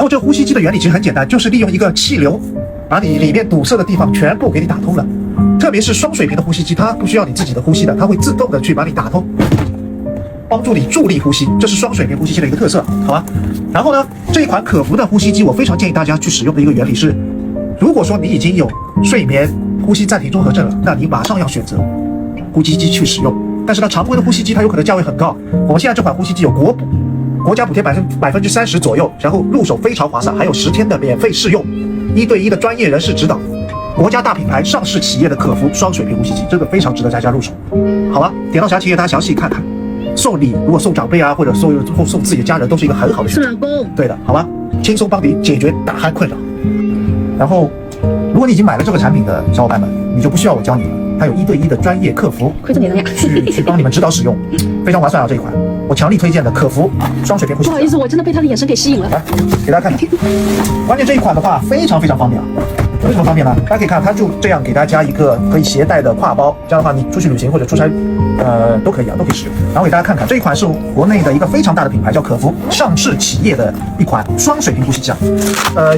然后这呼吸机的原理其实很简单，就是利用一个气流，把你里面堵塞的地方全部给你打通了。特别是双水平的呼吸机，它不需要你自己的呼吸的，它会自动的去把你打通，帮助你助力呼吸，这是双水平呼吸机的一个特色，好吧？然后呢，这一款可孚的呼吸机，我非常建议大家去使用的一个原理是，如果说你已经有睡眠呼吸暂停综合症了，那你马上要选择呼吸机去使用。但是呢，常规的呼吸机它有可能价位很高，我们现在这款呼吸机有国家补贴30%左右，然后入手非常划算，还有10天的免费试用，1对1的专业人士指导，国家大品牌上市企业的可孚双水平呼吸机，这个非常值得大家入手。好吧，点到详情页大家详细看看。送礼如果送长辈啊，或者送自己的家人，都是一个很好的选择。送老公。对的，好吧，轻松帮你解决大汗困扰。然后，如果你已经买了这个产品的小伙伴们，你就不需要我教你了，它有1对1的专业客服亏这么点呀，去帮你们指导使用，非常划算啊！这一款我强力推荐的可孚双水平呼吸机。不好意思，我真的被他的眼神给吸引了。来，给大家看看。关键这一款的话非常方便啊。为什么方便呢？大家可以看，它就这样给大家加一个可以携带的挎包，这样的话你出去旅行或者出差，都可以使用。然后给大家看看，这一款是国内的一个非常大的品牌，叫可孚上市企业的一款双水平呼吸机啊。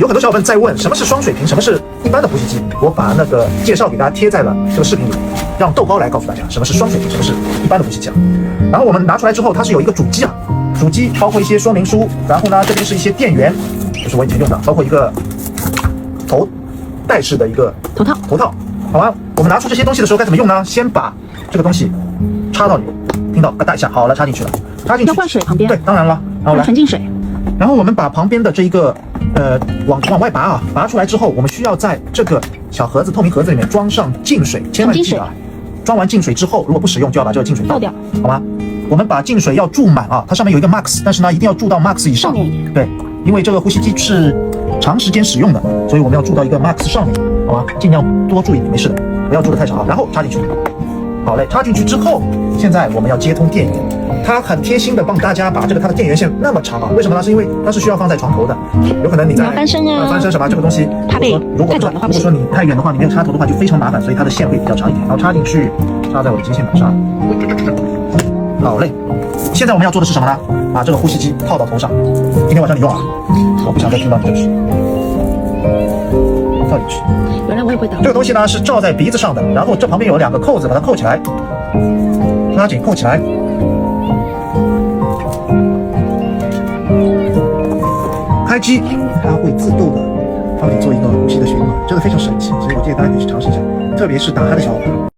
有很多小伙伴在问什么是双水平，什么是一般的呼吸机，我把那个介绍给大家贴在了这个视频里，让豆包来告诉大家什么是双水平，什么是一般的呼吸机啊。然后我们拿出来之后，它是有一个主机啊，主机包括一些说明书，然后呢这边是一些电源，就是我以前用的，包括一个头戴式的一个头套，好吧？我们拿出这些东西的时候该怎么用呢？先把这个东西插到里面，听到咯哒一下，好了，插进去了。插进去要换水旁边。对，当然了，然后来纯净水。然后我们把旁边的这一个往外拔啊，拔出来之后，我们需要在这个小盒子透明盒子里面装上净水，千万记得啊，装完净水之后，如果不使用就要把这个净水倒掉，好吗？我们把净水要注满啊，它上面有一个 max， 但是呢一定要注到 max 以上，对，因为这个呼吸机是长时间使用的，所以我们要注到一个 max 上面，好吧？尽量多注一点，没事的，不要注得太少啊。然后插进去，好嘞，插进去之后，现在我们要接通电源。它很贴心的帮大家把它的电源线那么长啊，为什么呢？是因为它是需要放在床头的，有可能你在翻身啊，翻身什么这个东西，怕被太短的话，如果说你太远的话，你没有插头的话就非常麻烦，所以它的线会比较长一点。然后插进去，插在我的接线板上，好嘞。现在我们要做的是什么呢？把这个呼吸机套到头上。今天晚上你用啊，我不想再听到你这个声音。放进去。原来我也会打。这个东西呢是罩在鼻子上的，然后这旁边有2个扣子，把它扣起来，拉紧扣起来。开机，它会自动的帮你做一个呼吸的循环，真的非常神奇，所以我建议大家可以去尝试一下，特别是打鼾的小伙伴。